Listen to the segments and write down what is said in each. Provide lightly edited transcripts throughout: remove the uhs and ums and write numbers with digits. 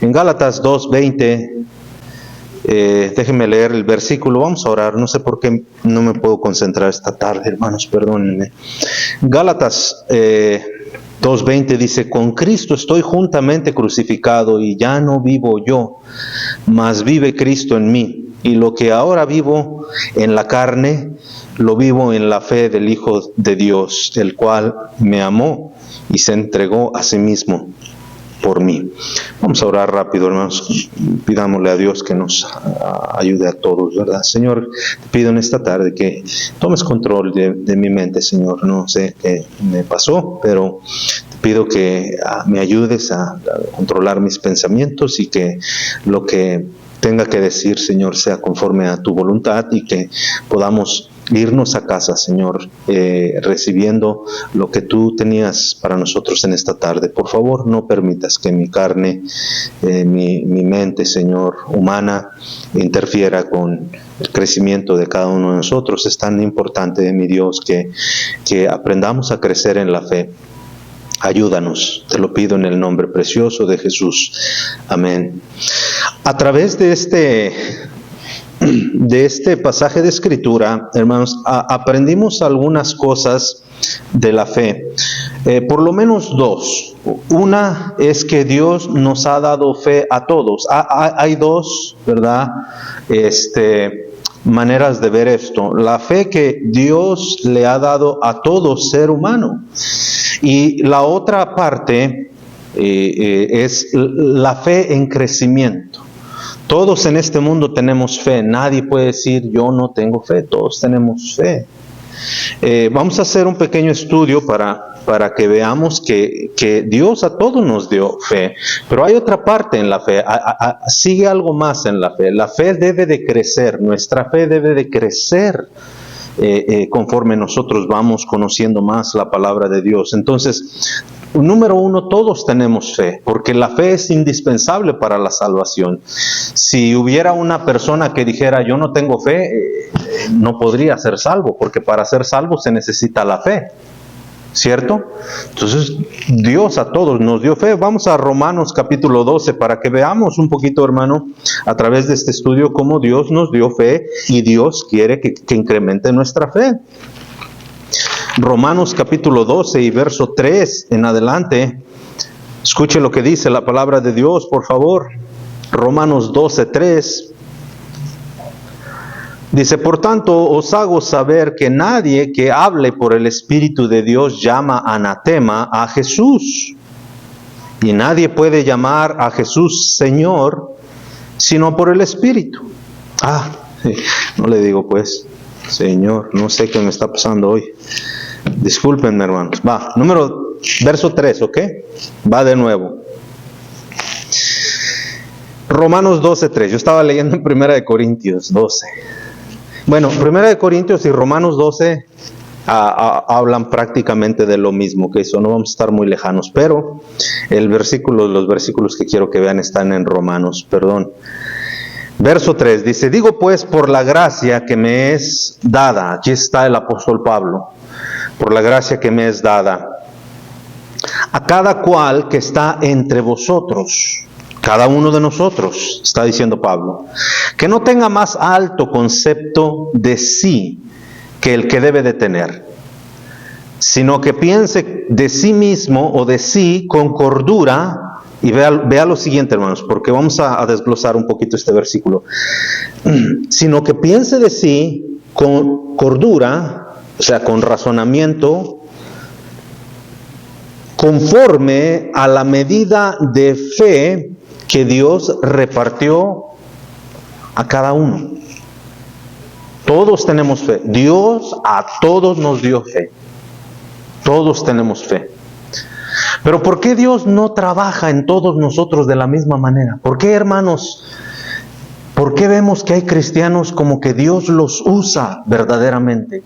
En Gálatas 2:20, déjenme leer el versículo, vamos a orar, no sé por qué no me puedo concentrar esta tarde, hermanos, perdónenme. Gálatas 2:20 dice: con Cristo estoy juntamente crucificado, y ya no vivo yo, mas vive Cristo en mí. Y lo que ahora vivo en la carne, lo vivo en la fe del Hijo de Dios, el cual me amó y se entregó a sí mismo por mí. Vamos a orar rápido, hermanos. Pidámosle a Dios que nos ayude a todos, ¿verdad? Señor, te pido en esta tarde que tomes control de mi mente, Señor. No sé qué me pasó, pero te pido que me ayudes a controlar mis pensamientos y que lo que tenga que decir, Señor, sea conforme a tu voluntad, y que podamos irnos a casa, Señor, recibiendo lo que tú tenías para nosotros en esta tarde. Por favor, no permitas que mi carne, mi mente, Señor, humana, interfiera con el crecimiento de cada uno de nosotros. Es tan importante, mi Dios, que aprendamos a crecer en la fe. Ayúdanos, te lo pido en el nombre precioso de Jesús. Amén. A través de este pasaje de Escritura, hermanos, aprendimos algunas cosas de la fe, por lo menos dos. Una es que Dios nos ha dado fe a todos. Hay dos, ¿verdad? Maneras de ver esto. La fe que Dios le ha dado a todo ser humano. Y la otra parte es la fe en crecimiento. Todos en este mundo tenemos fe. Nadie puede decir yo no tengo fe. Todos tenemos fe. Vamos a hacer un pequeño estudio para que veamos que Dios a todos nos dio fe. Pero hay otra parte en la fe. Sigue algo más en la fe. La fe debe de crecer. Nuestra fe debe de crecer conforme nosotros vamos conociendo más la palabra de Dios. Entonces, número uno, todos tenemos fe, porque la fe es indispensable para la salvación. Si hubiera una persona que dijera yo no tengo fe, no podría ser salvo, porque para ser salvo se necesita la fe, ¿cierto? Entonces, Dios a todos nos dio fe. Vamos a Romanos capítulo 12 para que veamos un poquito, hermano, a través de este estudio, cómo Dios nos dio fe y Dios quiere que incremente nuestra fe. Romanos capítulo 12 y verso 3 en adelante. Escuche lo que dice la palabra de Dios, por favor. Romanos 12:3. Dice: por tanto, os hago saber que nadie que hable por el Espíritu de Dios llama anatema a Jesús. Y nadie puede llamar a Jesús Señor, sino por el Espíritu. No le digo pues, Señor, no sé qué me está pasando hoy. Discúlpenme, hermanos. Verso 3, ¿ok? Va de nuevo. Romanos 12:3. Yo estaba leyendo en 1 Corintios 12. Bueno, 1 Corintios y Romanos 12 hablan prácticamente de lo mismo, que eso no vamos a estar muy lejanos, pero los versículos que quiero que vean están en Romanos, Verso 3 dice: digo pues, por la gracia que me es dada, aquí está el apóstol Pablo, por la gracia que me es dada, a cada cual que está entre vosotros, cada uno de nosotros, está diciendo Pablo, que no tenga más alto concepto de sí que el que debe de tener, sino que piense de sí mismo o de sí con cordura. Y vea lo siguiente, hermanos, porque vamos a desglosar un poquito este versículo. Sino que piense de sí con cordura, o sea, con razonamiento, conforme a la medida de fe que Dios repartió a cada uno. Todos tenemos fe. Dios a todos nos dio fe. Todos tenemos fe. Pero ¿por qué Dios no trabaja en todos nosotros de la misma manera? ¿Por qué, hermanos? ¿Por qué vemos que hay cristianos como que Dios los usa verdaderamente?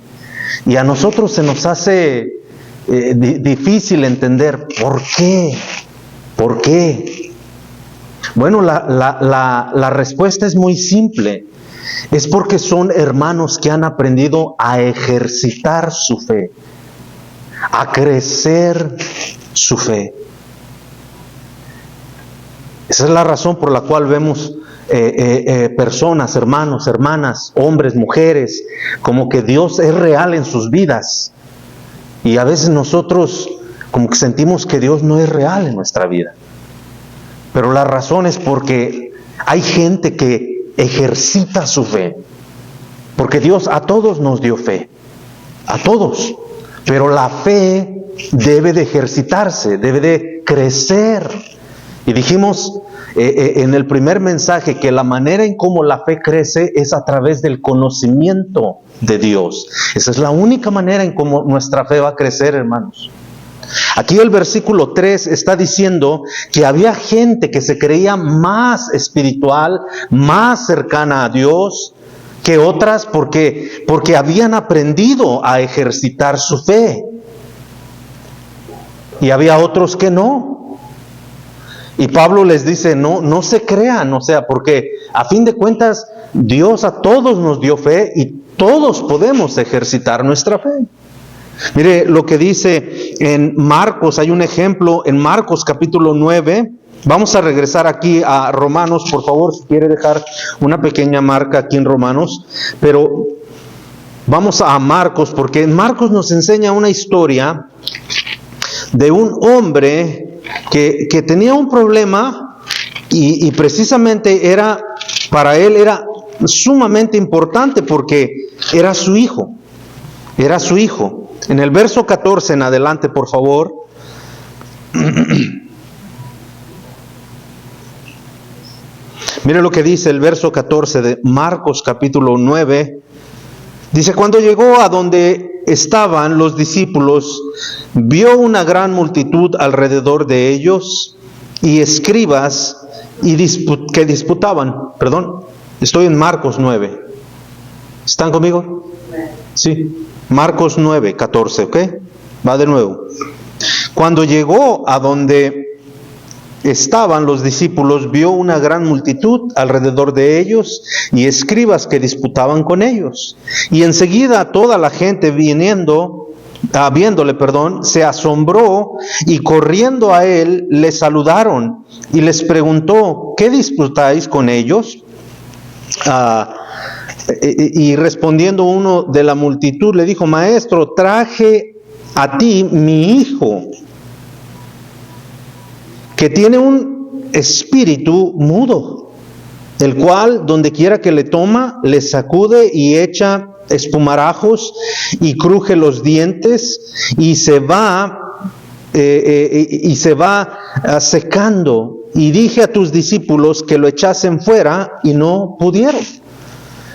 Y a nosotros se nos hace difícil entender ¿por qué? ¿Por qué? Bueno, la respuesta es muy simple. Es porque son hermanos que han aprendido a ejercitar su fe, a crecer su fe. Esa es la razón por la cual vemos personas, hermanos, hermanas, hombres, mujeres, como que Dios es real en sus vidas. Y a veces nosotros como que sentimos que Dios no es real en nuestra vida. Pero la razón es porque hay gente que ejercita su fe. Porque Dios a todos nos dio fe. A todos. Pero la fe debe de ejercitarse, debe de crecer. Y dijimos en el primer mensaje que la manera en cómo la fe crece es a través del conocimiento de Dios. Esa es la única manera en cómo nuestra fe va a crecer, hermanos. Aquí el versículo 3 está diciendo que había gente que se creía más espiritual, más cercana a Dios que otras porque habían aprendido a ejercitar su fe. Y había otros que no. Y Pablo les dice, no se crean, o sea, porque a fin de cuentas Dios a todos nos dio fe y todos podemos ejercitar nuestra fe. Mire lo que dice en Marcos, hay un ejemplo en Marcos capítulo 9. Vamos a regresar aquí a Romanos, por favor, si quiere dejar una pequeña marca aquí en Romanos, pero vamos a Marcos, porque en Marcos nos enseña una historia de un hombre que tenía un problema y precisamente para él era sumamente importante porque era su hijo. En el verso 14 en adelante, por favor. Mire lo que dice el verso 14 de Marcos capítulo 9. Dice, cuando llegó a donde estaban los discípulos, vio una gran multitud alrededor de ellos y escribas que disputaban. Perdón, estoy en Marcos 9. ¿Están conmigo? Sí. Marcos 9, 14, ¿ok? Va de nuevo. Cuando llegó a donde estaban los discípulos, vio una gran multitud alrededor de ellos y escribas que disputaban con ellos. Y enseguida toda la gente viéndole, se asombró y corriendo a él le saludaron y les preguntó, ¿qué disputáis con ellos? Y respondiendo uno de la multitud le dijo, maestro, traje a ti mi hijo, que tiene un espíritu mudo, el cual donde quiera que le toma, le sacude y echa espumarajos y cruje los dientes y se va secando. Y dije a tus discípulos que lo echasen fuera y no pudieron.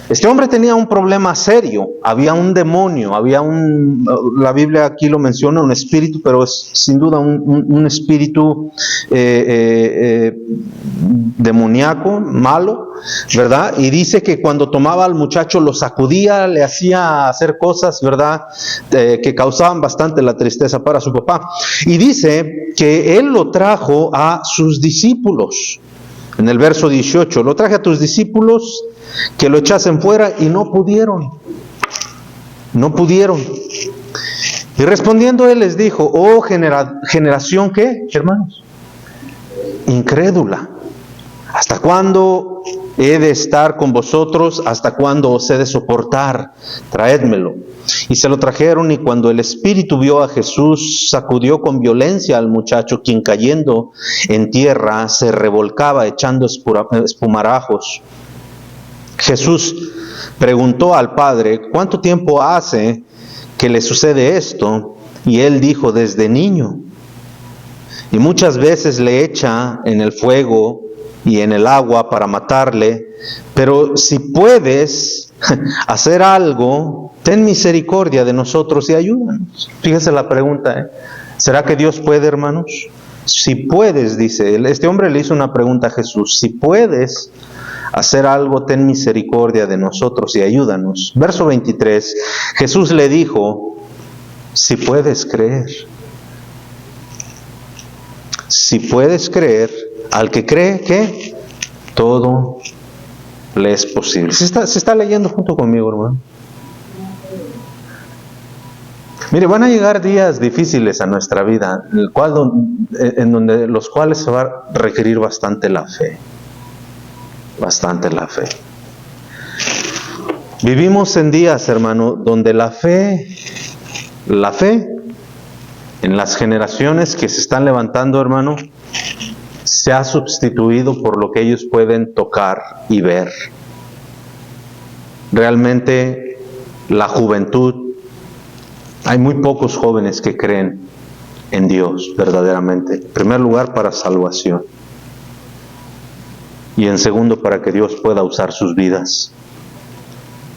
Este hombre tenía un problema serio, había un demonio, la Biblia aquí lo menciona, un espíritu, pero es sin duda un espíritu demoníaco, malo, ¿verdad? Y dice que cuando tomaba al muchacho lo sacudía, le hacía hacer cosas, ¿verdad? Que causaban bastante la tristeza para su papá. Y dice que él lo trajo a sus discípulos. En el verso 18, lo traje a tus discípulos que lo echasen fuera y no pudieron. Y respondiendo él les dijo, oh generación, ¿qué, hermanos? Incrédula. ¿Hasta cuándo he de estar con vosotros? ¿Hasta cuándo os he de soportar? Traédmelo. Y se lo trajeron, y cuando el espíritu vio a Jesús, sacudió con violencia al muchacho, quien cayendo en tierra se revolcaba echando espumarajos. Jesús preguntó al padre, ¿cuánto tiempo hace que le sucede esto? Y él dijo, desde niño. Y muchas veces le echa en el fuego y en el agua para matarle, pero si puedes hacer algo, ten misericordia de nosotros y ayúdanos. Fíjese la pregunta, ¿será que Dios puede, hermanos? Si puedes, dice, este hombre le hizo una pregunta a Jesús, si puedes hacer algo, ten misericordia de nosotros y ayúdanos. Verso 23, Jesús le dijo, si puedes creer. Si puedes creer, al que cree que todo le es posible. ¿Se está leyendo junto conmigo, hermano? Mire, van a llegar días difíciles a nuestra vida, los cuales se va a requerir bastante la fe. Bastante la fe. Vivimos en días, hermano, donde la fe, en las generaciones que se están levantando, hermano, se ha sustituido por lo que ellos pueden tocar y ver. Realmente, la juventud, hay muy pocos jóvenes que creen en Dios verdaderamente. En primer lugar, para salvación. Y en segundo, para que Dios pueda usar sus vidas.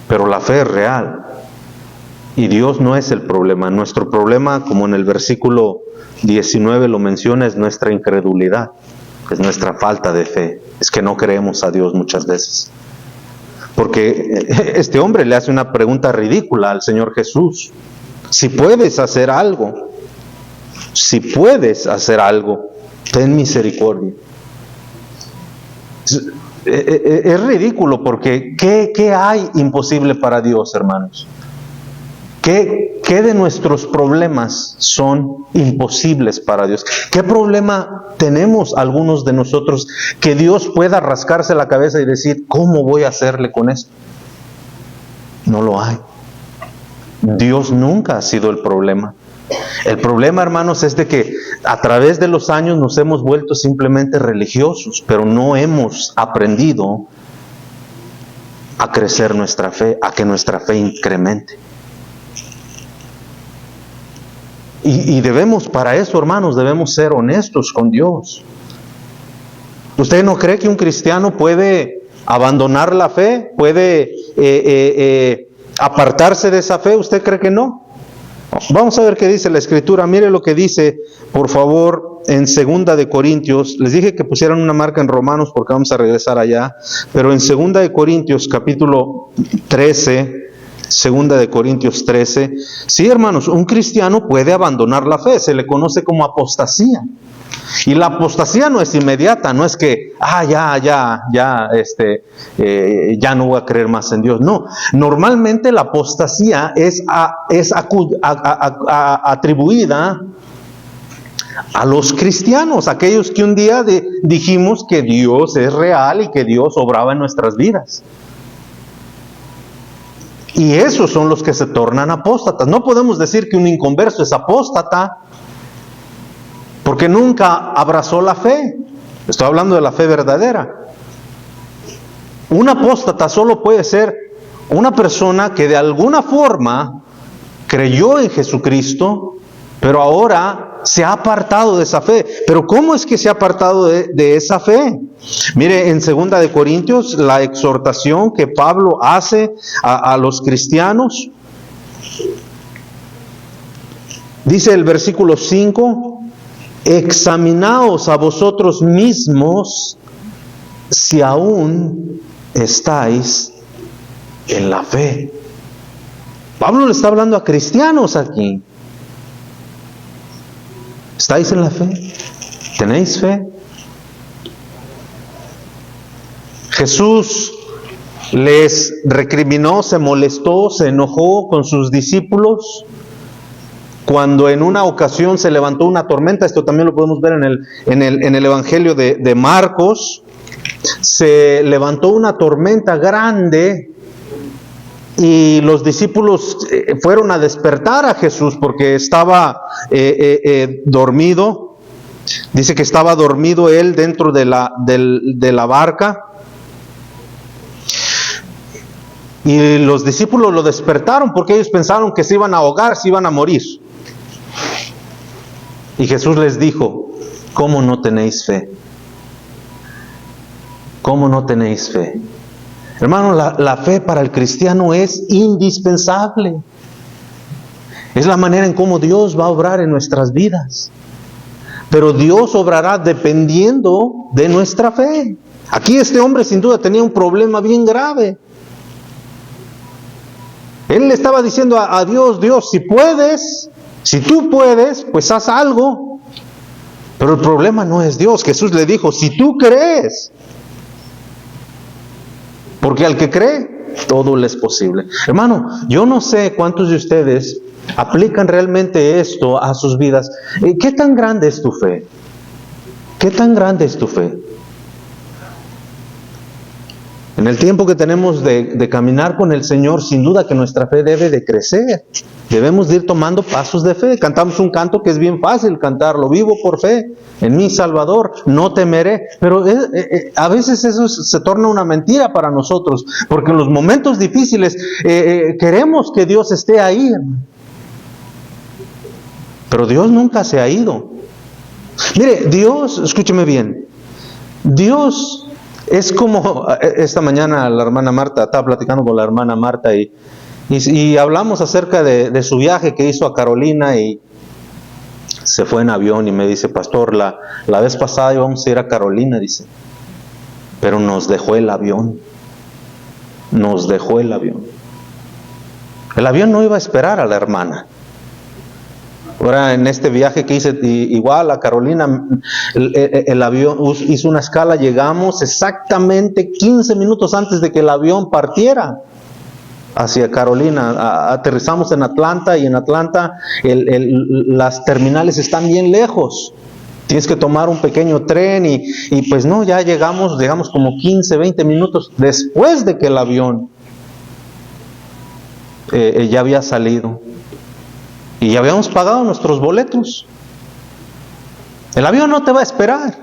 Pero la fe es real. Y Dios no es el problema. Nuestro problema, como en el versículo 19 lo menciona, es nuestra incredulidad. Es nuestra falta de fe. Es que no creemos a Dios muchas veces. Porque este hombre le hace una pregunta ridícula al Señor Jesús. Si puedes hacer algo, ten misericordia. Es ridículo porque ¿qué hay imposible para Dios, hermanos? ¿Qué de nuestros problemas son imposibles para Dios? ¿Qué problema tenemos algunos de nosotros que Dios pueda rascarse la cabeza y decir, ¿cómo voy a hacerle con esto? No lo hay. Dios nunca ha sido el problema. El problema, hermanos, es de que a través de los años nos hemos vuelto simplemente religiosos, pero no hemos aprendido a crecer nuestra fe, a que nuestra fe incremente. Y debemos, para eso, hermanos, debemos ser honestos con Dios. ¿Usted no cree que un cristiano puede abandonar la fe? ¿Puede apartarse de esa fe? ¿Usted cree que no? Vamos a ver qué dice la Escritura. Mire lo que dice, por favor, en 2 de Corintios. Les dije que pusieran una marca en Romanos porque vamos a regresar allá. Pero en 2 de Corintios, capítulo 13... 2 de Corintios 13. Sí, hermanos, un cristiano puede abandonar la fe, se le conoce como apostasía. Y la apostasía no es inmediata, no es que, ya no voy a creer más en Dios. No, normalmente la apostasía es atribuida a los cristianos, aquellos que un día dijimos que Dios es real y que Dios obraba en nuestras vidas. Y esos son los que se tornan apóstatas. No podemos decir que un inconverso es apóstata porque nunca abrazó la fe. Estoy hablando de la fe verdadera. Un apóstata solo puede ser una persona que de alguna forma creyó en Jesucristo, pero ahora se ha apartado de esa fe. Pero ¿cómo es que se ha apartado de esa fe? Mire, en 2 de Corintios, la exhortación que Pablo hace a los cristianos. Dice el versículo 5, examinaos a vosotros mismos si aún estáis en la fe. Pablo le está hablando a cristianos aquí. ¿Estáis en la fe? ¿Tenéis fe? Jesús les recriminó, se molestó, se enojó con sus discípulos cuando en una ocasión se levantó una tormenta. Esto también lo podemos ver en el Evangelio de Marcos. Se levantó una tormenta grande y los discípulos fueron a despertar a Jesús porque estaba dormido. Dice que estaba dormido él dentro de la barca. Y los discípulos lo despertaron porque ellos pensaron que se iban a ahogar, se iban a morir. Y Jesús les dijo, ¿cómo no tenéis fe? ¿Cómo no tenéis fe? Hermano, la fe para el cristiano es indispensable. Es la manera en cómo Dios va a obrar en nuestras vidas. Pero Dios obrará dependiendo de nuestra fe. Aquí este hombre sin duda tenía un problema bien grave. Él le estaba diciendo a Dios, Dios, si puedes, si tú puedes, pues haz algo. Pero el problema no es Dios. Jesús le dijo, si tú crees. Porque al que cree, todo le es posible. Hermano, yo no sé cuántos de ustedes aplican realmente esto a sus vidas. ¿Qué tan grande es tu fe? ¿Qué tan grande es tu fe? En el tiempo que tenemos de caminar con el Señor, sin duda que nuestra fe debe de crecer. Debemos de ir tomando pasos de fe. Cantamos un canto que es bien fácil cantarlo. Vivo por fe en mi Salvador, no temeré. Pero a veces eso se torna una mentira para nosotros, porque en los momentos difíciles queremos que Dios esté ahí. Pero Dios nunca se ha ido. Mire, Dios, escúcheme bien, Dios es como, esta mañana la hermana Marta, estaba platicando con la hermana Marta y hablamos acerca de su viaje que hizo a Carolina y se fue en avión y me dice, pastor, la vez pasada íbamos a ir a Carolina, dice, pero nos dejó el avión. Nos dejó el avión. El avión no iba a esperar a la hermana. Ahora en este viaje que hice igual a Carolina, el avión hizo una escala, llegamos exactamente 15 minutos antes de que el avión partiera hacia Carolina. Aterrizamos en Atlanta y en Atlanta las terminales están bien lejos. Tienes que tomar un pequeño tren y pues no, ya llegamos como 15, 20 minutos después de que el avión ya había salido. Y ya habíamos pagado nuestros boletos. El avión no te va a esperar.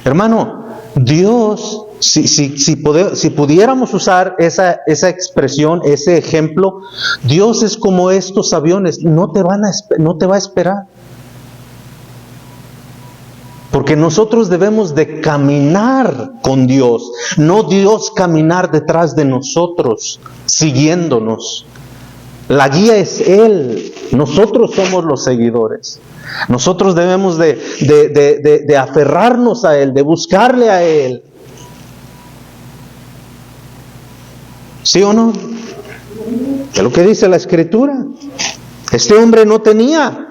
Hermano, Dios, si pudiéramos usar esa expresión, ese ejemplo, Dios es como estos aviones, no te va a esperar. Porque nosotros debemos de caminar con Dios, no Dios caminar detrás de nosotros, siguiéndonos. La guía es Él, nosotros somos los seguidores. Nosotros debemos de aferrarnos a Él, de buscarle a Él. ¿Sí o no? Es lo que dice la Escritura. Este hombre no tenía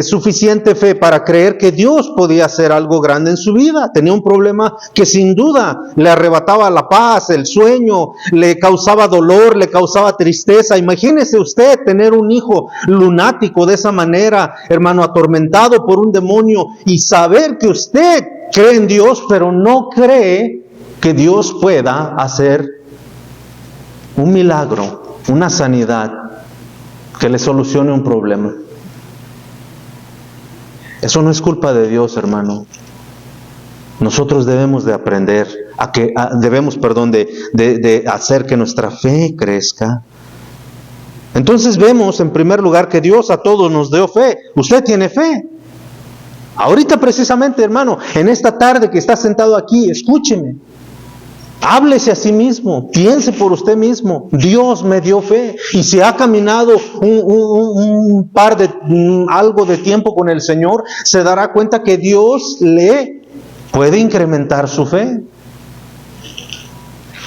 suficiente fe para creer que Dios podía hacer algo grande en su vida. Tenía un problema que sin duda le arrebataba la paz, el sueño, le causaba dolor, le causaba tristeza. Imagínese usted tener un hijo lunático de esa manera, hermano, atormentado por un demonio, y saber que usted cree en Dios, pero no cree que Dios pueda hacer un milagro, una sanidad que le solucione un problema. Eso no es culpa de Dios, hermano. Nosotros debemos de aprender de hacer que nuestra fe crezca. Entonces vemos en primer lugar que Dios a todos nos dio fe. Usted tiene fe. Ahorita precisamente, hermano, en esta tarde que está sentado aquí, escúcheme. Háblese a sí mismo, piense por usted mismo. Dios me dio fe, y si ha caminado algo de tiempo con el Señor, se dará cuenta que Dios le puede incrementar su fe.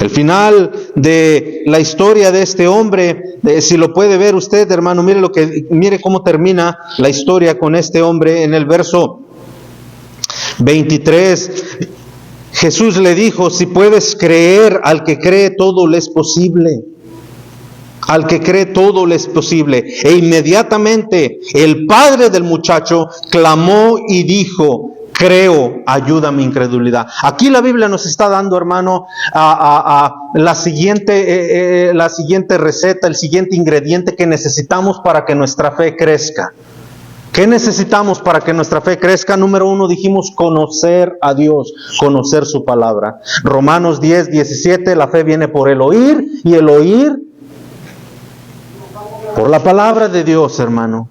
El final de la historia de este hombre, si lo puede ver usted, hermano, mire cómo termina la historia con este hombre en el verso 23. Jesús le dijo, si puedes creer, al que cree todo le es posible. Al que cree todo le es posible. E inmediatamente el padre del muchacho clamó y dijo, creo, ayuda a mi incredulidad. Aquí la Biblia nos está dando, hermano, la siguiente receta, el siguiente ingrediente que necesitamos para que nuestra fe crezca. ¿Qué necesitamos para que nuestra fe crezca? Número 1, dijimos conocer a Dios, conocer su palabra. Romanos 10:17, la fe viene por el oír, y el oír por la palabra de Dios, hermano.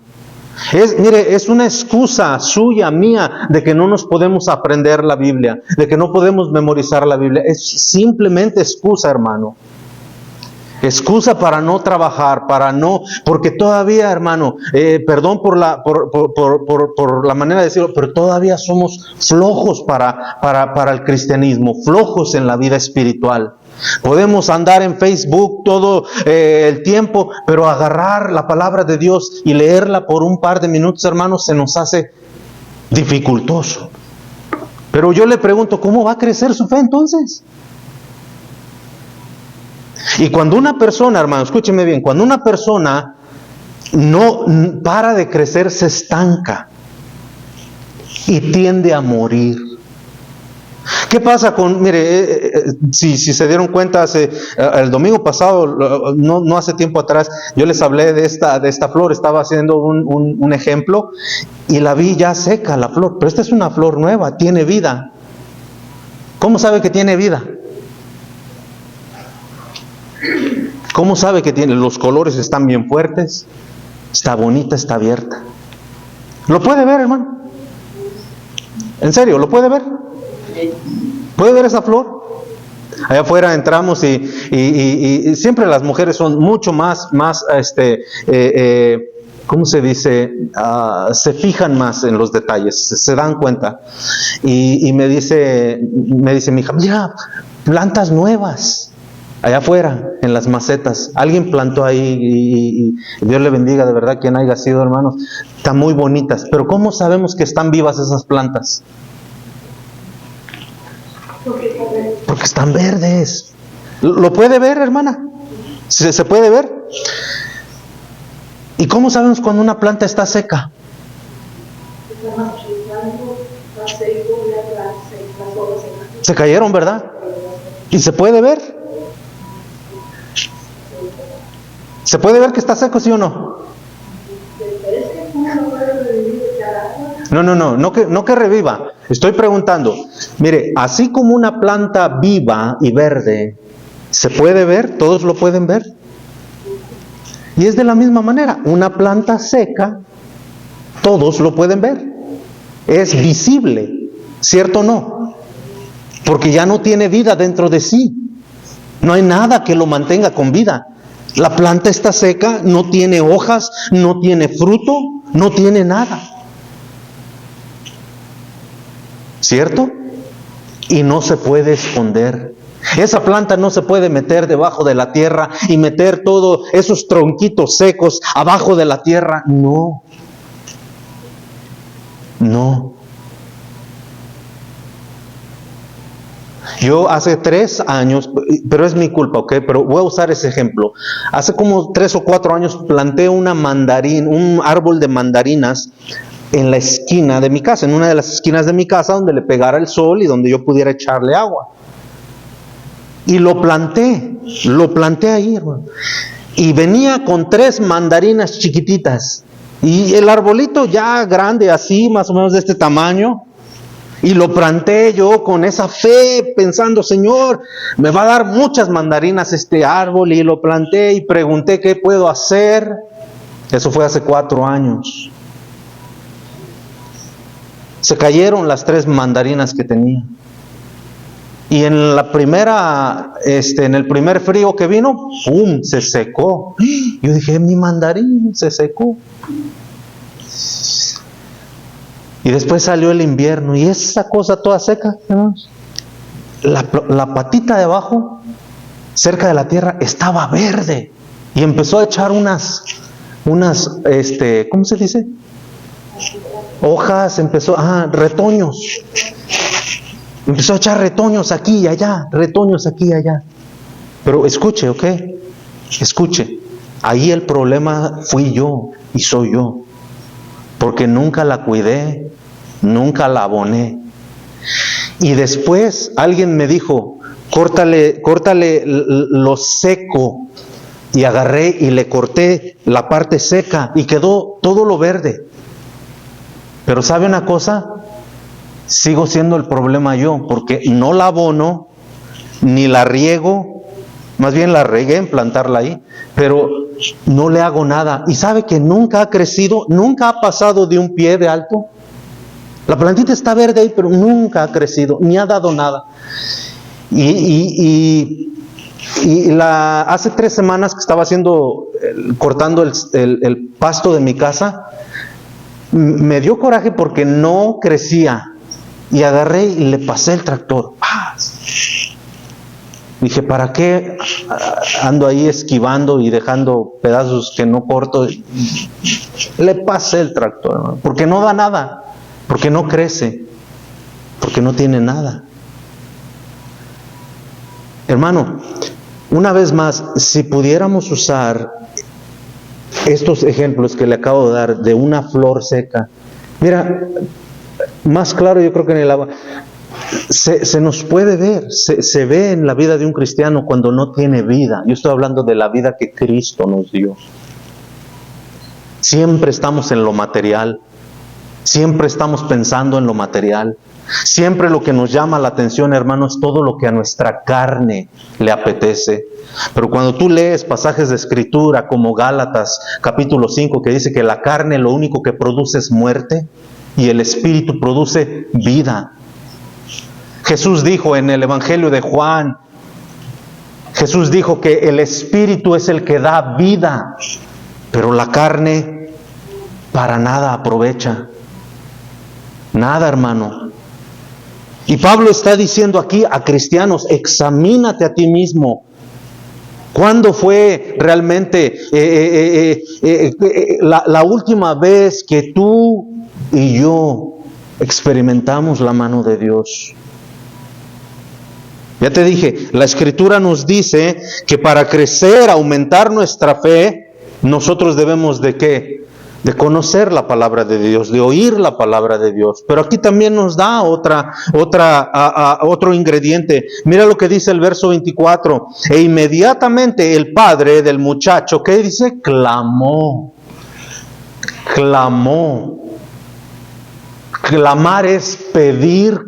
Es una excusa suya, mía, de que no nos podemos aprender la Biblia, de que no podemos memorizar la Biblia. Es simplemente excusa, hermano. Excusa para no trabajar, porque todavía, hermano, perdón por la manera de decirlo, pero todavía somos flojos para el cristianismo, flojos en la vida espiritual. Podemos andar en Facebook todo el tiempo, pero agarrar la palabra de Dios y leerla por un par de minutos, hermanos, se nos hace dificultoso. Pero yo le pregunto, ¿cómo va a crecer su fe entonces? Y cuando una persona, hermano, escúcheme bien, cuando una persona no para de crecer, se estanca y tiende a morir. ¿Qué pasa con, mire, si se dieron cuenta, el domingo pasado, no hace tiempo atrás, yo les hablé de esta flor, estaba haciendo un ejemplo y la vi ya seca la flor, pero esta es una flor nueva, tiene vida. ¿Cómo sabe que tiene vida? ¿Cómo sabe que tiene? Los colores están bien fuertes, está bonita, está abierta. ¿Lo puede ver, hermano? ¿En serio? ¿Lo puede ver? ¿Puede ver esa flor? Allá afuera entramos y siempre las mujeres son mucho más ¿cómo se dice? Se fijan más en los detalles, se dan cuenta. Y me dice mi hija, mira, plantas nuevas allá afuera, en las macetas. Alguien plantó ahí y Dios le bendiga, de verdad, quien haya sido, hermanos. Están muy bonitas. Pero ¿cómo sabemos que están vivas esas plantas? Porque están verdes. ¿Lo puede ver, hermana? ¿Se puede ver? ¿Y cómo sabemos cuando una planta está seca? Se cayeron, ¿verdad? ¿Y se puede ver? ¿Se puede ver que está seco, sí o no? No que reviva. Estoy preguntando, mire, así como una planta viva y verde, ¿se puede ver? ¿Todos lo pueden ver? Y es de la misma manera, una planta seca, todos lo pueden ver. Es visible, ¿cierto o no? Porque ya no tiene vida dentro de sí. No hay nada que lo mantenga con vida. La planta está seca, no tiene hojas, no tiene fruto, no tiene nada. ¿Cierto? Y no se puede esconder. Esa planta no se puede meter debajo de la tierra y meter todos esos tronquitos secos abajo de la tierra. No. Yo hace 3 años, pero es mi culpa, ¿ok? Pero voy a usar ese ejemplo. Hace como 3 o 4 años planté un árbol de mandarinas en la esquina de mi casa, en una de las esquinas de mi casa donde le pegara el sol y donde yo pudiera echarle agua. Y lo planté ahí, hermano. Y venía con 3 mandarinas chiquititas. Y el arbolito ya grande, así, más o menos de este tamaño. Y lo planté yo con esa fe, pensando, Señor, me va a dar muchas mandarinas este árbol. Y lo planté y pregunté, ¿qué puedo hacer? Eso fue hace 4 años. Se cayeron las 3 mandarinas que tenía. Y en la primera, en el primer frío que vino, ¡pum!, se secó. Yo dije, mi mandarín se secó. Y después salió el invierno y esa cosa toda seca, hermanos, la patita de abajo, cerca de la tierra, estaba verde. Y empezó a echar unas, ¿cómo se dice? Hojas, retoños. Empezó a echar retoños aquí y allá, Pero escuche, ¿ok? Escuche. Ahí el problema fui yo y soy yo. Porque nunca la cuidé, nunca la aboné. Y después alguien me dijo, córtale lo seco. Y agarré y le corté la parte seca y quedó todo lo verde. Pero ¿sabe una cosa? Sigo siendo el problema yo, porque no la abono, ni la riego, más bien la regué en plantarla ahí, pero no le hago nada. Y sabe que nunca ha crecido, nunca ha pasado de un pie de alto. La plantita está verde ahí, pero nunca ha crecido, ni ha dado nada. Hace 3 semanas que estaba cortando el pasto de mi casa, me dio coraje porque no crecía. Y agarré y le pasé el tractor. Dije, ¿para qué ando ahí esquivando y dejando pedazos que no corto? Le pasé el tractor, hermano, porque no da nada, porque no crece, porque no tiene nada. Hermano, Una vez más, si pudiéramos usar estos ejemplos que le acabo de dar de una flor seca, mira, más claro yo creo que en el agua, se nos puede ver, se ve en la vida de un cristiano cuando no tiene vida. Yo estoy hablando de la vida que Cristo nos dio. Siempre estamos en lo material, siempre estamos pensando en lo material. Siempre lo que nos llama la atención, hermano, es todo lo que a nuestra carne le apetece. Pero cuando tú lees pasajes de Escritura como Gálatas capítulo 5, que dice que la carne lo único que produce es muerte y el Espíritu produce vida. Jesús dijo en el Evangelio de Juan, Jesús dijo que el Espíritu es el que da vida, pero la carne para nada aprovecha. Nada, hermano. Y Pablo está diciendo aquí a cristianos, examínate a ti mismo. ¿Cuándo fue realmente la última vez que tú y yo experimentamos la mano de Dios? Ya te dije, la Escritura nos dice que para crecer, aumentar nuestra fe, nosotros debemos ¿de qué? De conocer la palabra de Dios, de oír la palabra de Dios. Pero aquí también nos da otro ingrediente. Mira lo que dice el verso 24. E inmediatamente el padre del muchacho, ¿qué dice? Clamó. Clamó. Clamar es pedir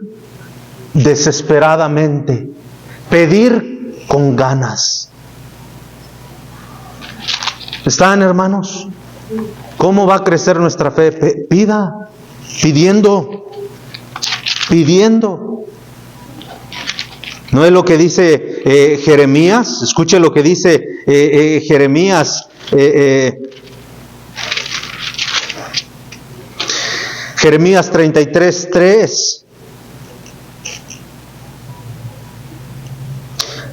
desesperadamente. Pedir con ganas. ¿Están, hermanos? ¿Cómo va a crecer nuestra fe? Pidiendo. ¿No es lo que dice Jeremías? Escuche lo que dice Jeremías. Jeremías 33:3.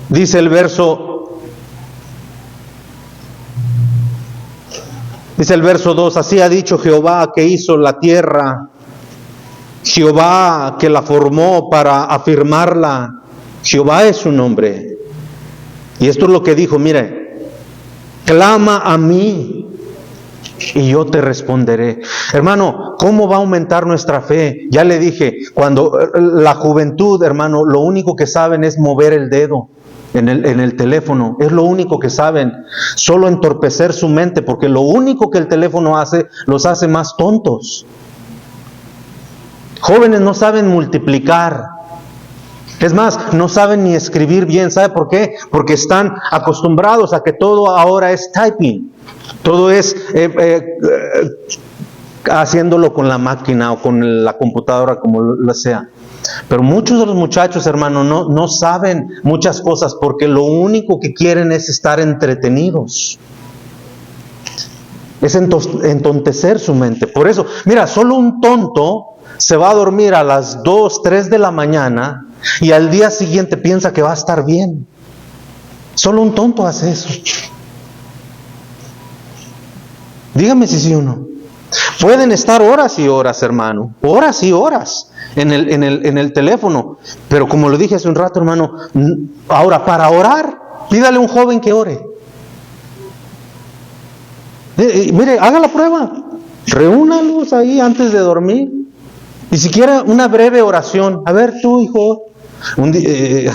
Dice el verso 2, así ha dicho Jehová que hizo la tierra, Jehová que la formó para afirmarla, Jehová es su nombre. Y esto es lo que dijo, mire, clama a mí y yo te responderé. Hermano, ¿cómo va a aumentar nuestra fe? Ya le dije, cuando la juventud, hermano, lo único que saben es mover el dedo en el teléfono, es lo único que saben, solo entorpecer su mente, porque lo único que el teléfono hace, los hace más tontos. Jóvenes no saben multiplicar, es más, no saben ni escribir bien. ¿Sabe por qué? Porque están acostumbrados a que todo ahora es typing, todo es haciéndolo con la máquina o con la computadora, como lo sea. Pero muchos de los muchachos, hermano, no saben muchas cosas porque lo único que quieren es estar entretenidos. Es entontecer su mente. Por eso, mira, solo un tonto se va a dormir a las 2, 3 de la mañana y al día siguiente piensa que va a estar bien. Solo un tonto hace eso. Dígame si sí o no. Pueden estar horas y horas, hermano, horas y horas en el teléfono, pero como lo dije hace un rato, hermano, ahora para orar, pídale a un joven que ore. Mire, haga la prueba, reúnalos ahí antes de dormir, y siquiera una breve oración. A ver, tú, hijo,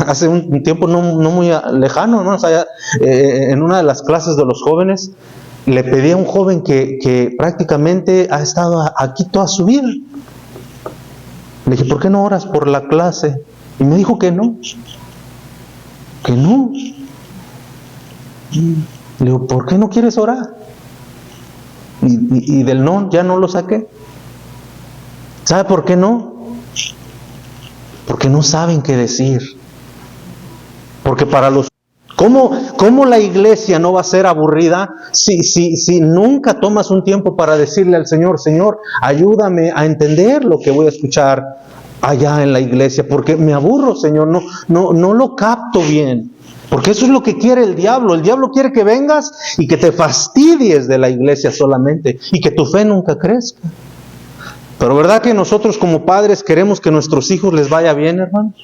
hace un tiempo no muy lejano, ¿no? O sea, en una de las clases de los jóvenes, le pedí a un joven que prácticamente ha estado aquí toda su vida. Le dije, ¿por qué no oras por la clase? Y me dijo que no. Que no. Le digo, ¿por qué no quieres orar? Y del no, ya no lo saqué. ¿Sabe por qué no? Porque no saben qué decir. Porque para los... ¿Cómo la iglesia no va a ser aburrida si nunca tomas un tiempo para decirle al Señor, Señor, ayúdame a entender lo que voy a escuchar allá en la iglesia? Porque me aburro, Señor, no lo capto bien. Porque eso es lo que quiere el diablo. El diablo quiere que vengas y que te fastidies de la iglesia solamente y que tu fe nunca crezca. Pero ¿verdad que nosotros como padres queremos que a nuestros hijos les vaya bien, hermanos?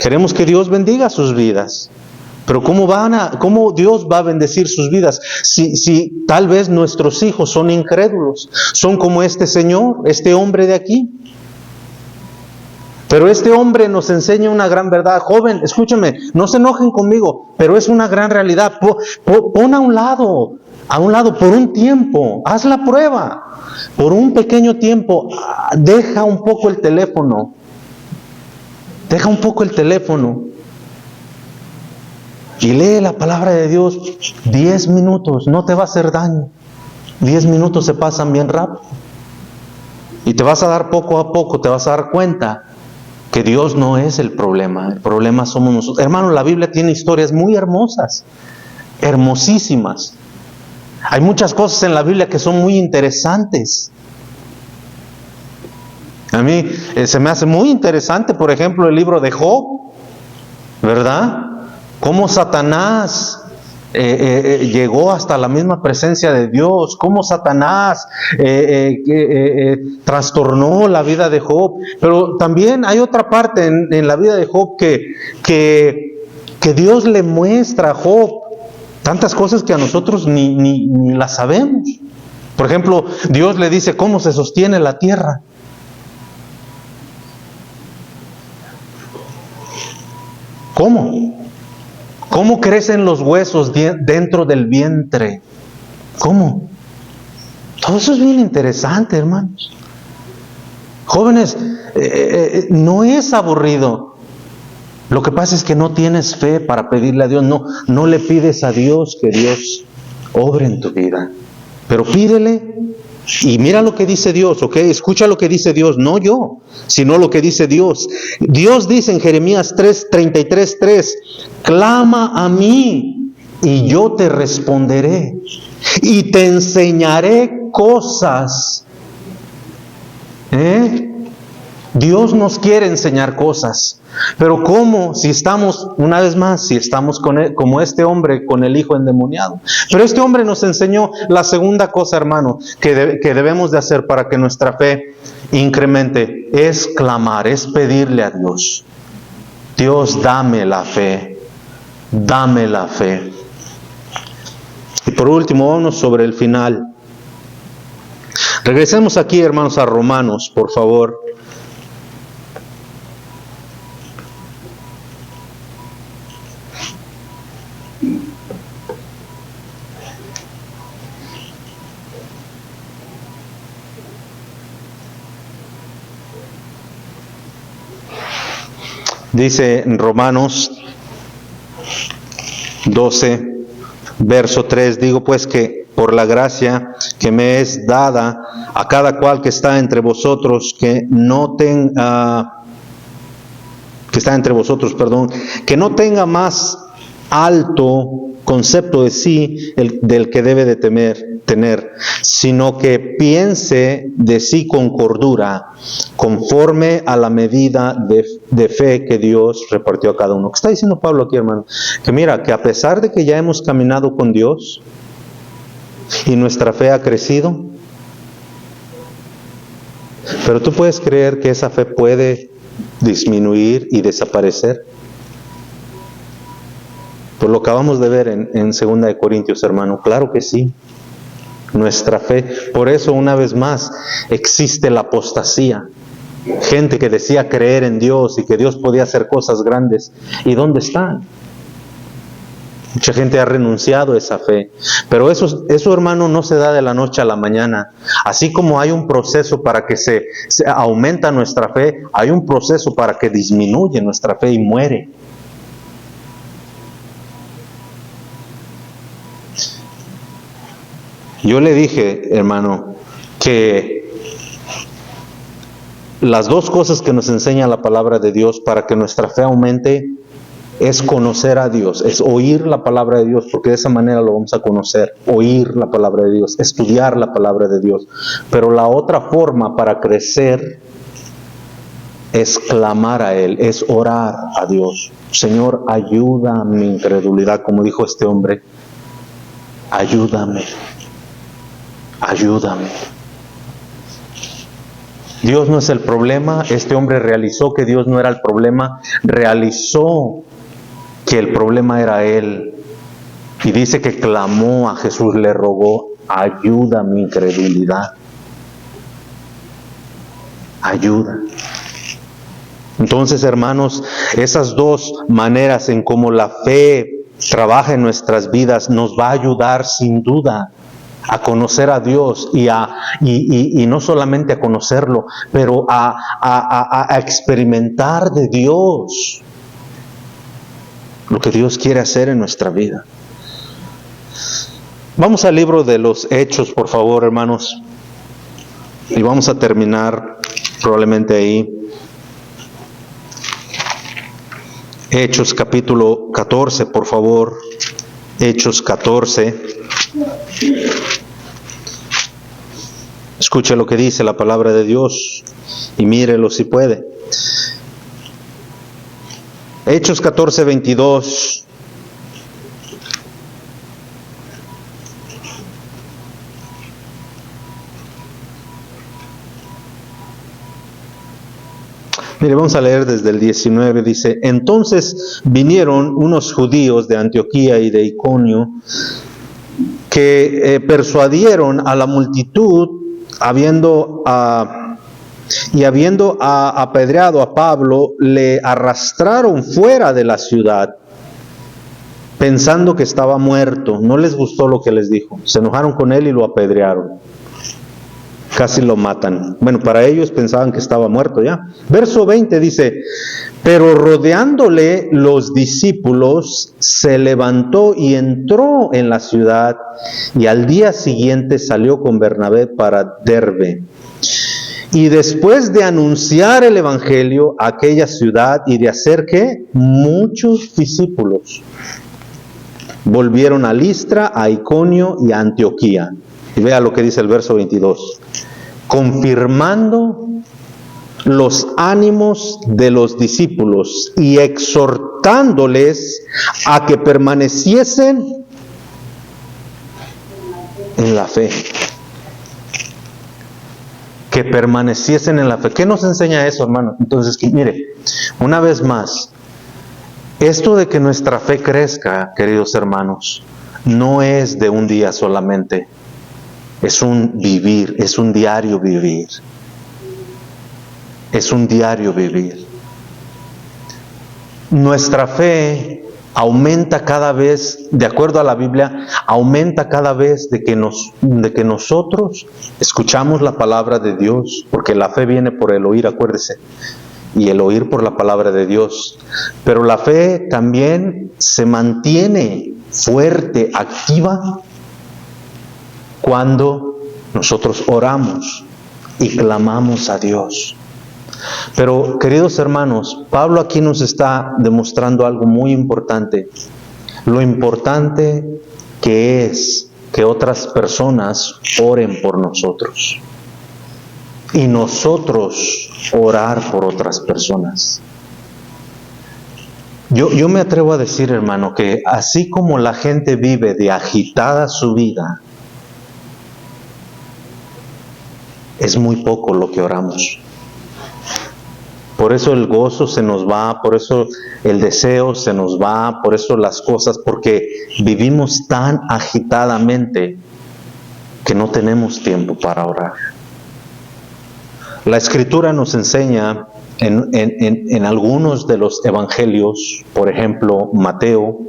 Queremos que Dios bendiga sus vidas. Pero ¿cómo Dios va a bendecir sus vidas si tal vez nuestros hijos son incrédulos? Son como este señor, este hombre de aquí. Pero este hombre nos enseña una gran verdad. Joven, escúchame, no se enojen conmigo, pero es una gran realidad. Pon a un lado, por un tiempo, haz la prueba. Por un pequeño tiempo, deja un poco el teléfono. Deja un poco el teléfono. Y lee la palabra de Dios 10 minutos, no te va a hacer daño. 10 minutos se pasan bien rápido. Y te vas a dar poco a poco, te vas a dar cuenta que Dios no es el problema somos nosotros. Hermano, la Biblia tiene historias muy hermosas, hermosísimas. Hay muchas cosas en la Biblia que son muy interesantes. A mí se me hace muy interesante, por ejemplo, el libro de Job, ¿verdad? Cómo Satanás llegó hasta la misma presencia de Dios, cómo Satanás trastornó la vida de Job. Pero también hay otra parte en la vida de Job que Dios le muestra a Job tantas cosas que a nosotros ni las sabemos. Por ejemplo, Dios le dice cómo se sostiene la tierra. ¿Cómo crecen los huesos dentro del vientre? ¿Cómo? Todo eso es bien interesante, hermanos. Jóvenes, no es aburrido. Lo que pasa es que no tienes fe para pedirle a Dios. No le pides a Dios que Dios obre en tu vida. Pero pídele y mira lo que dice Dios, ¿ok? Escucha lo que dice Dios, no yo, sino lo que dice Dios. Dios dice en Jeremías 33:3, clama a mí y yo te responderé y te enseñaré cosas. Dios nos quiere enseñar cosas. Pero ¿cómo? Si estamos, una vez más, si estamos como este hombre con el hijo endemoniado. Pero este hombre nos enseñó la segunda cosa, hermano, que debemos de hacer para que nuestra fe incremente. Es clamar, es pedirle a Dios. Dios, dame la fe. Dame la fe. Y por último, vámonos sobre el final. Regresemos aquí, hermanos, a Romanos, por favor. Dice en Romanos 12, verso 3, digo pues que por la gracia que me es dada a cada cual que está entre vosotros, que no tenga más alto concepto de sí del que debe de tener, sino que piense de sí con cordura, conforme a la medida de fe que Dios repartió a cada uno. ¿Qué está diciendo Pablo aquí, hermano? Que mira, que a pesar de que ya hemos caminado con Dios y nuestra fe ha crecido, pero tú puedes creer que esa fe puede disminuir y desaparecer. Pues lo acabamos de ver en 2 de Corintios, hermano. Claro que sí. Nuestra fe. Por eso, una vez más, existe la apostasía. Gente que decía creer en Dios y que Dios podía hacer cosas grandes. ¿Y dónde están? Mucha gente ha renunciado a esa fe. Pero eso, hermano, no se da de la noche a la mañana. Así como hay un proceso para que se aumenta nuestra fe, hay un proceso para que disminuye nuestra fe y muere. Yo le dije, hermano, que las dos cosas que nos enseña la palabra de Dios para que nuestra fe aumente es conocer a Dios, es oír la palabra de Dios, porque de esa manera lo vamos a conocer, oír la palabra de Dios, estudiar la palabra de Dios. Pero la otra forma para crecer es clamar a Él, es orar a Dios. Señor, ayuda a mi incredulidad, como dijo este hombre, ayúdame. Ayúdame. Dios no es el problema. Este hombre realizó que Dios no era el problema. Realizó que el problema era él. Y dice que clamó a Jesús, le rogó, ayuda a mi incredulidad. Ayuda. Entonces, hermanos, esas dos maneras en cómo la fe trabaja en nuestras vidas nos va a ayudar sin duda a conocer a Dios y no solamente a conocerlo, pero a experimentar de Dios lo que Dios quiere hacer en nuestra vida. Vamos al libro de los Hechos, por favor, hermanos, y vamos a terminar probablemente ahí. Hechos capítulo 14, por favor. Hechos 14. Escuche lo que dice la palabra de Dios y mírelo si puede. Hechos 14, 22. Mire, vamos a leer desde el 19, dice: entonces vinieron unos judíos de Antioquía y de Iconio que persuadieron a la multitud, habiendo apedreado a Pablo, le arrastraron fuera de la ciudad, pensando que estaba muerto. No les gustó lo que les dijo, se enojaron con él y lo apedrearon. Casi lo matan. Bueno, para ellos pensaban que estaba muerto ya. Verso 20 dice: pero rodeándole los discípulos, se levantó y entró en la ciudad, y al día siguiente salió con Bernabé para Derbe. Y después de anunciar el evangelio a aquella ciudad y de hacer que muchos discípulos, volvieron a Listra, a Iconio y a Antioquía. Y vea lo que dice el verso 22. Confirmando los ánimos de los discípulos y exhortándoles a que permaneciesen en la fe. Que permaneciesen en la fe. ¿Qué nos enseña eso, hermano? Entonces, que mire, una vez más, esto de que nuestra fe crezca, queridos hermanos, no es de un día solamente. Es un vivir, es un diario vivir. Es un diario vivir. Nuestra fe aumenta cada vez, de acuerdo a la Biblia, aumenta cada vez de que nosotros escuchamos la palabra de Dios, porque la fe viene por el oír, acuérdese, y el oír por la palabra de Dios. Pero la fe también se mantiene fuerte, activa, cuando nosotros oramos y clamamos a Dios. Pero, queridos hermanos, Pablo aquí nos está demostrando algo muy importante. Lo importante que es que otras personas oren por nosotros. Y nosotros orar por otras personas. Yo me atrevo a decir, hermano, que así como la gente vive de agitada su vida, es muy poco lo que oramos. Por eso el gozo se nos va, por eso el deseo se nos va, por eso las cosas, porque vivimos tan agitadamente que no tenemos tiempo para orar. La Escritura nos enseña en algunos de los evangelios, por ejemplo, Mateo,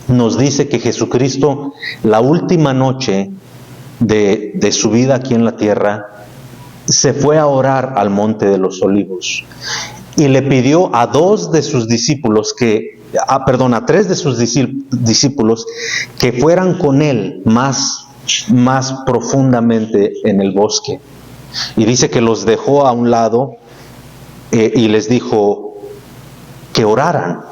nos dice que Jesucristo, la última noche de su vida aquí en la tierra, se fue a orar al Monte de los Olivos y le pidió a tres de sus discípulos que fueran con él más profundamente en el bosque. Y dice que los dejó a un lado y les dijo que oraran,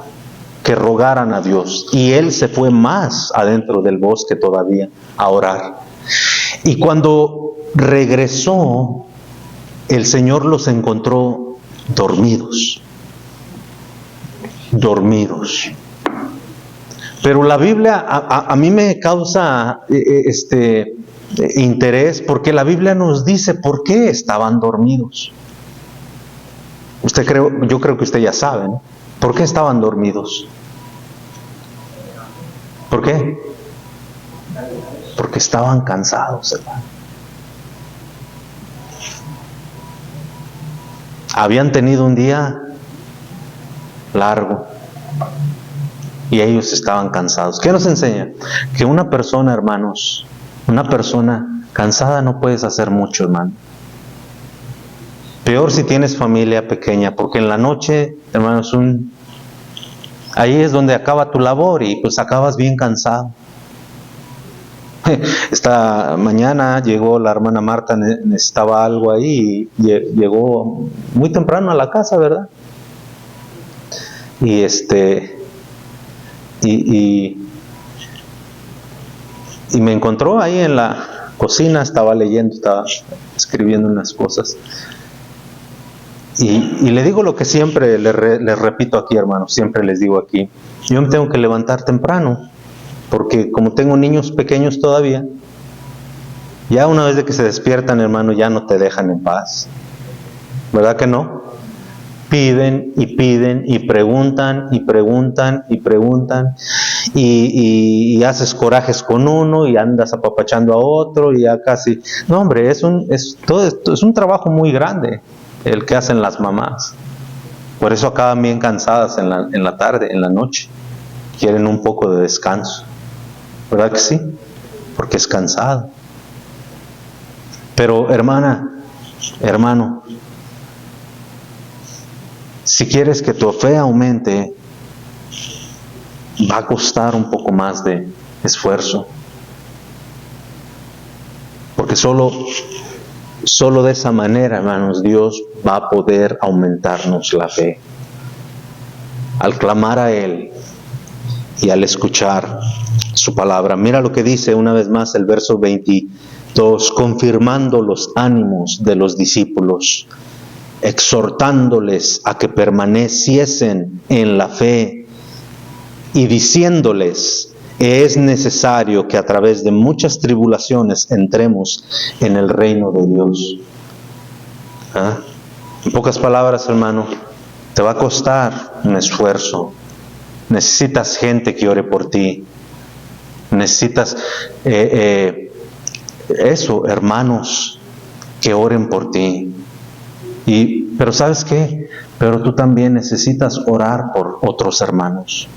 que rogaran a Dios. Y él se fue más adentro del bosque todavía a orar. Y cuando regresó, el Señor los encontró dormidos. Pero la Biblia a mí me causa interés, porque la Biblia nos dice por qué estaban dormidos. Yo creo que usted ya sabe, ¿no? ¿Por qué estaban dormidos? ¿Por qué? Porque estaban cansados, hermano. Habían tenido un día largo y ellos estaban cansados. ¿Qué nos enseña? Que una persona, hermanos, una persona cansada no puedes hacer mucho, hermano. Peor si tienes familia pequeña, porque en la noche, hermanos, ahí es donde acaba tu labor y pues acabas bien cansado. Esta mañana llegó la hermana Marta, necesitaba algo ahí y llegó muy temprano a la casa, ¿verdad? Y y me encontró ahí en la cocina, estaba leyendo, estaba escribiendo unas cosas. Y le digo lo que siempre les repito aquí, hermanos, siempre les digo aquí. Yo me tengo que levantar temprano, porque como tengo niños pequeños todavía, ya una vez de que se despiertan, hermano, ya no te dejan en paz. ¿Verdad que no? Piden y piden y preguntan y preguntan y preguntan y haces corajes con uno y andas apapachando a otro y ya casi... No, hombre, es un trabajo muy grande el que hacen las mamás. Por eso acaban bien cansadas en la tarde, en la noche. Quieren un poco de descanso. ¿Verdad que sí? Porque es cansado. Pero hermana, hermano, si quieres que tu fe aumente, va a costar un poco más de esfuerzo. Porque solo de esa manera, hermanos, Dios va a poder aumentarnos la fe. Al clamar a Él y al escuchar su palabra. Mira lo que dice una vez más el verso 22, confirmando los ánimos de los discípulos, exhortándoles a que permaneciesen en la fe y diciéndoles: es necesario que a través de muchas tribulaciones entremos en el reino de Dios. En pocas palabras, hermano, te va a costar un esfuerzo. Necesitas gente que ore por ti. Necesitas hermanos que oren por ti. Pero ¿sabes qué? Pero tú también necesitas orar por otros hermanos.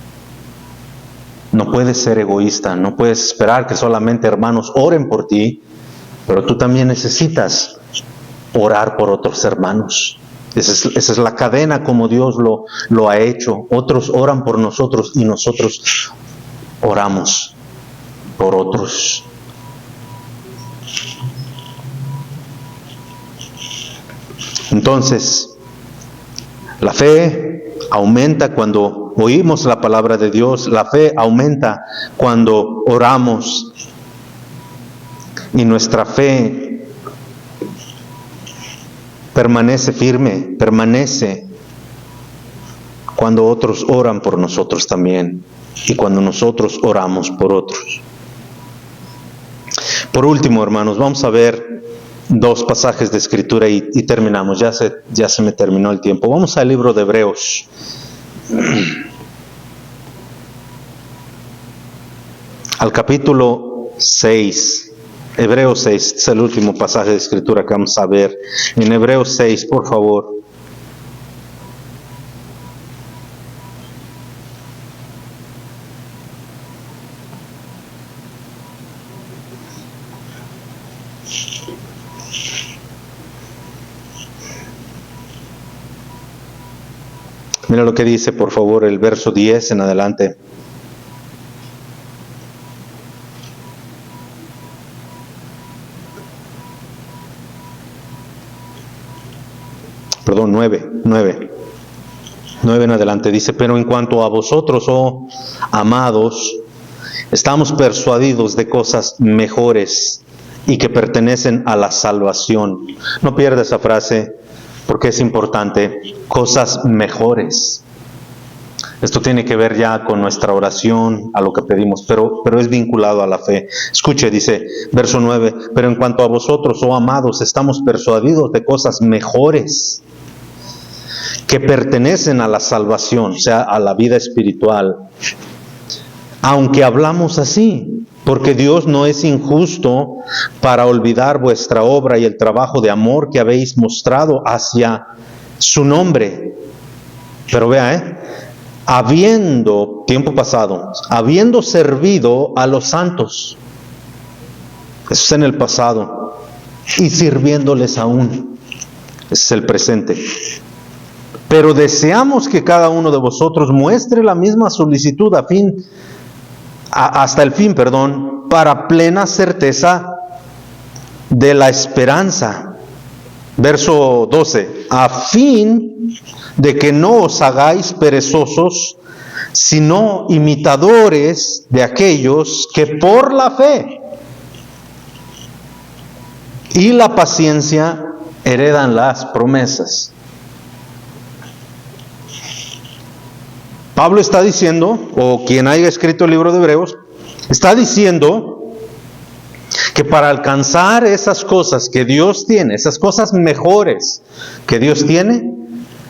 No puedes ser egoísta, no puedes esperar que solamente hermanos oren por ti, pero tú también necesitas orar por otros hermanos. Esa es la cadena como Dios lo ha hecho. Otros oran por nosotros y nosotros oramos por otros. Entonces, la fe aumenta cuando oímos la palabra de Dios, la fe aumenta cuando oramos y nuestra fe permanece firme, permanece cuando otros oran por nosotros también y cuando nosotros oramos por otros. Por último, hermanos, vamos a ver dos pasajes de escritura y terminamos. Ya se me terminó el tiempo. Vamos al libro de Hebreos. Al capítulo 6. Hebreos 6, es el último pasaje de escritura que vamos a ver. En Hebreos 6, por favor. Mira lo que dice, por favor, el verso 10 en adelante. Perdón, 9 en adelante. Dice: pero en cuanto a vosotros, oh amados, estamos persuadidos de cosas mejores y que pertenecen a la salvación. No pierda esa frase, porque es importante. Cosas mejores. Esto tiene que ver ya con nuestra oración, a lo que pedimos, pero es vinculado a la fe. Escuche, dice, verso 9, pero en cuanto a vosotros, oh amados, estamos persuadidos de cosas mejores que pertenecen a la salvación, o sea, a la vida espiritual. aunque hablamos así, porque Dios no es injusto para olvidar vuestra obra y el trabajo de amor que habéis mostrado hacia su nombre. Pero vea, tiempo pasado, habiendo servido a los santos, eso es en el pasado, y sirviéndoles aún, ese es el presente. Pero deseamos que cada uno de vosotros muestre la misma solicitud hasta el fin, para plena certeza de la esperanza. Verso 12, a fin de que no os hagáis perezosos, sino imitadores de aquellos que por la fe y la paciencia heredan las promesas. Pablo está diciendo, o quien haya escrito el libro de Hebreos, está diciendo que para alcanzar esas cosas que Dios tiene, esas cosas mejores que Dios tiene,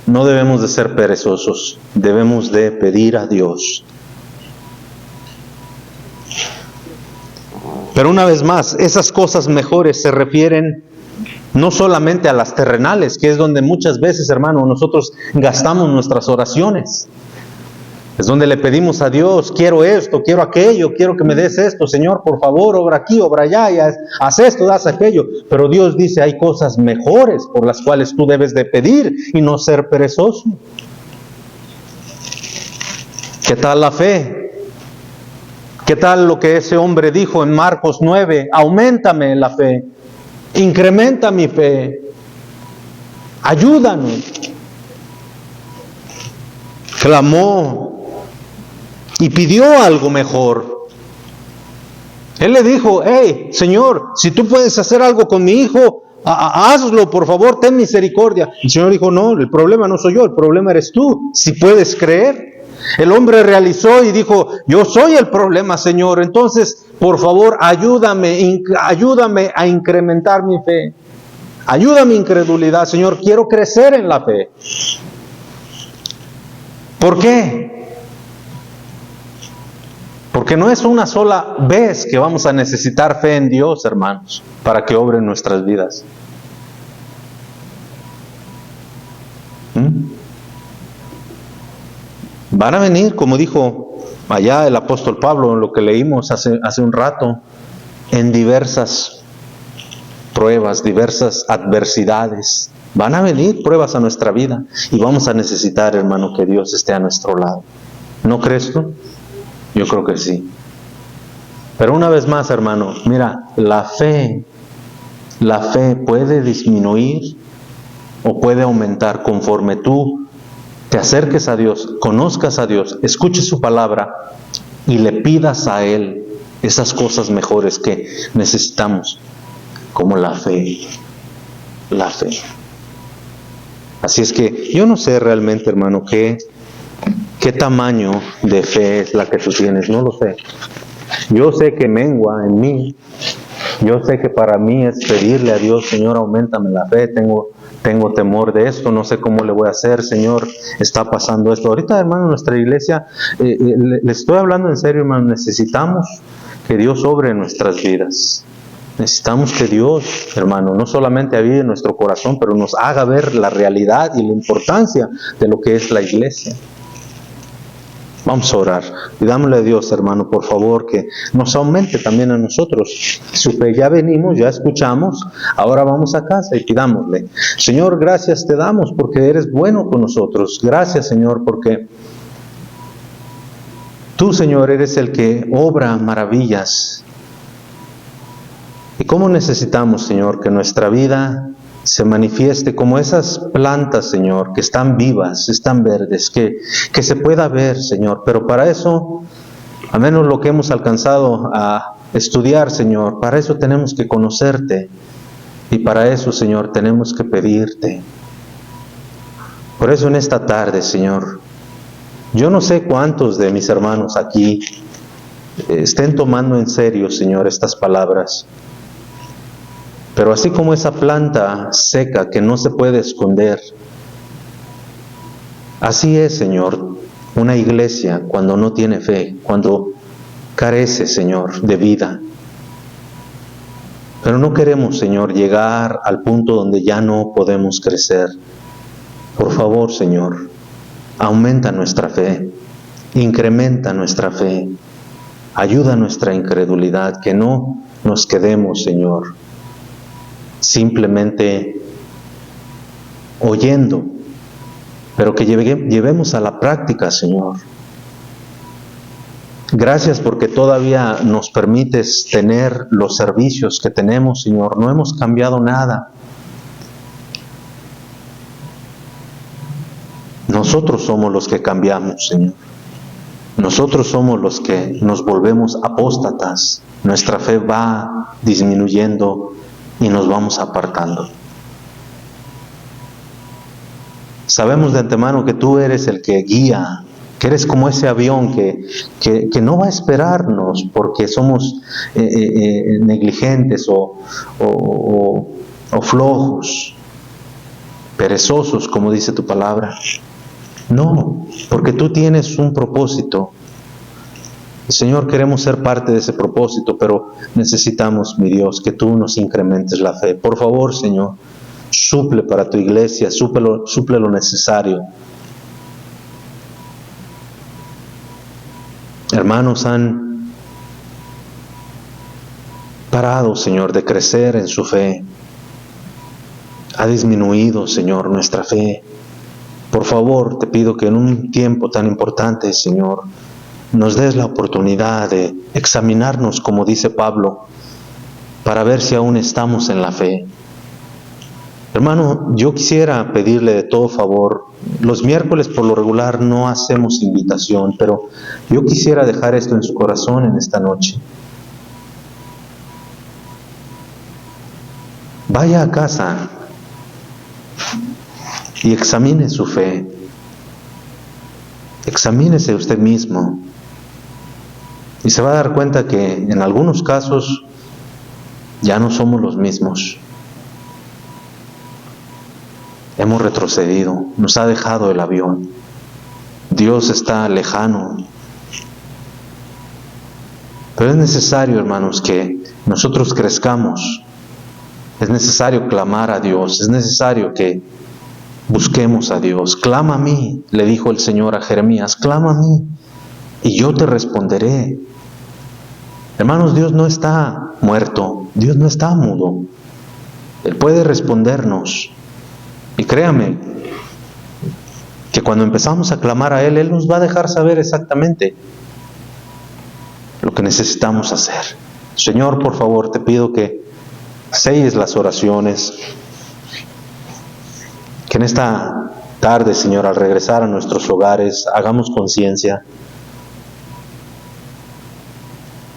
no debemos de ser perezosos, debemos de pedir a Dios. Pero una vez más, esas cosas mejores se refieren no solamente a las terrenales, que es donde muchas veces, hermano, nosotros gastamos nuestras oraciones. Es donde le pedimos a Dios, quiero esto, quiero aquello, quiero que me des esto, Señor, por favor, obra aquí, obra allá, haz esto, haz aquello. Pero Dios dice, hay cosas mejores por las cuales tú debes de pedir y no ser perezoso. ¿Qué tal la fe? ¿Qué tal lo que ese hombre dijo en Marcos 9? Auméntame la fe, incrementa mi fe, ayúdame. Clamó y pidió algo mejor. Él le dijo, hey, Señor, si tú puedes hacer algo con mi hijo, hazlo, por favor, ten misericordia. El Señor dijo, no, el problema no soy yo, el problema eres tú, si puedes creer. El hombre realizó y dijo, yo soy el problema, Señor, entonces, por favor, ayúdame a incrementar mi fe. Ayuda mi incredulidad, Señor, quiero crecer en la fe. ¿Por qué? Porque no es una sola vez que vamos a necesitar fe en Dios, hermanos, para que obre en nuestras vidas. Van a venir, como dijo allá el apóstol Pablo, en lo que leímos hace un rato, en diversas pruebas, diversas adversidades. Van a venir pruebas a nuestra vida y vamos a necesitar, hermano, que Dios esté a nuestro lado. ¿No crees tú? Yo creo que sí. Pero una vez más, hermano, mira, la fe puede disminuir o puede aumentar conforme tú te acerques a Dios, conozcas a Dios, escuches su palabra y le pidas a Él esas cosas mejores que necesitamos, como la fe. La fe. Así es que yo no sé realmente, hermano, qué tamaño de fe es la que tú tienes, no lo sé. Yo sé que mengua en mí. Yo sé que para mí es pedirle a Dios, Señor, auméntame la fe, tengo temor de esto, no sé cómo le voy a hacer, Señor, está pasando esto. Ahorita, hermano, nuestra iglesia, le estoy hablando en serio, hermano, necesitamos que Dios obre en nuestras vidas. Necesitamos que Dios, hermano, no solamente avive en nuestro corazón, pero nos haga ver la realidad y la importancia de lo que es la iglesia. Vamos a orar. Pidámosle a Dios, hermano, por favor, que nos aumente también a nosotros su fe. Ya venimos, ya escuchamos, ahora vamos a casa y pidámosle. Señor, gracias te damos porque eres bueno con nosotros. Gracias, Señor, porque tú, Señor, eres el que obra maravillas. Y cómo necesitamos, Señor, que nuestra vida se manifieste como esas plantas, Señor, que están vivas, están verdes, que se pueda ver, Señor. Pero para eso, al menos lo que hemos alcanzado a estudiar, Señor, para eso tenemos que conocerte. Y para eso, Señor, tenemos que pedirte. Por eso en esta tarde, Señor, yo no sé cuántos de mis hermanos aquí estén tomando en serio, Señor, estas palabras. Pero así como esa planta seca que no se puede esconder, así es, Señor, una iglesia cuando no tiene fe, cuando carece, Señor, de vida. Pero no queremos, Señor, llegar al punto donde ya no podemos crecer. Por favor, Señor, aumenta nuestra fe, incrementa nuestra fe, ayuda nuestra incredulidad, que no nos quedemos, Señor, simplemente oyendo, pero que llevemos a la práctica, Señor. Gracias porque todavía nos permites tener los servicios que tenemos, Señor. No hemos cambiado nada. Nosotros somos los que cambiamos, Señor. Nosotros somos los que nos volvemos apóstatas. Nuestra fe va disminuyendo y nos vamos apartando. Sabemos de antemano que tú eres el que guía, que eres como ese avión que no va a esperarnos porque somos negligentes o flojos, perezosos, como dice tu palabra. No, porque tú tienes un propósito. Señor, queremos ser parte de ese propósito, pero necesitamos, mi Dios, que tú nos incrementes la fe. Por favor, Señor, suple para tu iglesia, suple lo necesario. Hermanos han parado, Señor, de crecer en su fe. Ha disminuido, Señor, nuestra fe. Por favor, te pido que en un tiempo tan importante, Señor, nos des la oportunidad de examinarnos, como dice Pablo, para ver si aún estamos en la fe. Hermano, yo quisiera pedirle de todo favor, los miércoles por lo regular no hacemos invitación, pero yo quisiera dejar esto en su corazón en esta noche. Vaya a casa y examine su fe. Examínese usted mismo y se va a dar cuenta que en algunos casos ya no somos los mismos. Hemos retrocedido, nos ha dejado el avión. Dios está lejano. Pero es necesario, hermanos, que nosotros crezcamos. Es necesario clamar a Dios, es necesario que busquemos a Dios. Clama a mí, le dijo el Señor a Jeremías, clama a mí y yo te responderé. Hermanos, Dios no está muerto, Dios no está mudo. Él puede respondernos. Y créame que cuando empezamos a clamar a Él, Él nos va a dejar saber exactamente lo que necesitamos hacer. Señor, por favor, te pido que selles las oraciones, que en esta tarde, Señor, al regresar a nuestros hogares, hagamos conciencia,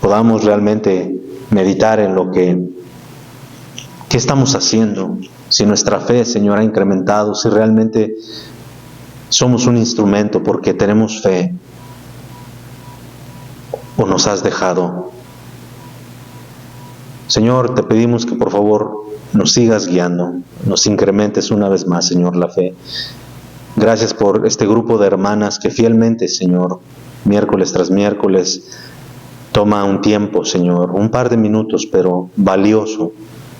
podamos realmente meditar en lo que estamos haciendo, si nuestra fe, Señor, ha incrementado, si realmente somos un instrumento porque tenemos fe, o nos has dejado. Señor, te pedimos que por favor nos sigas guiando, nos incrementes una vez más, Señor, la fe. Gracias por este grupo de hermanas que fielmente, Señor, miércoles tras miércoles, toma un tiempo, Señor, un par de minutos, pero valioso,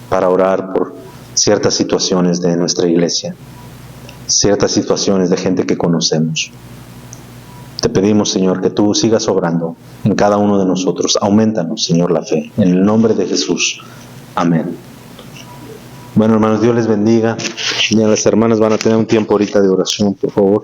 para orar por ciertas situaciones de nuestra iglesia, ciertas situaciones de gente que conocemos. Te pedimos, Señor, que tú sigas obrando en cada uno de nosotros. Aumentanos, Señor, la fe. En el nombre de Jesús. Amén. Bueno, hermanos, Dios les bendiga. Ya las hermanas van a tener un tiempo ahorita de oración, por favor.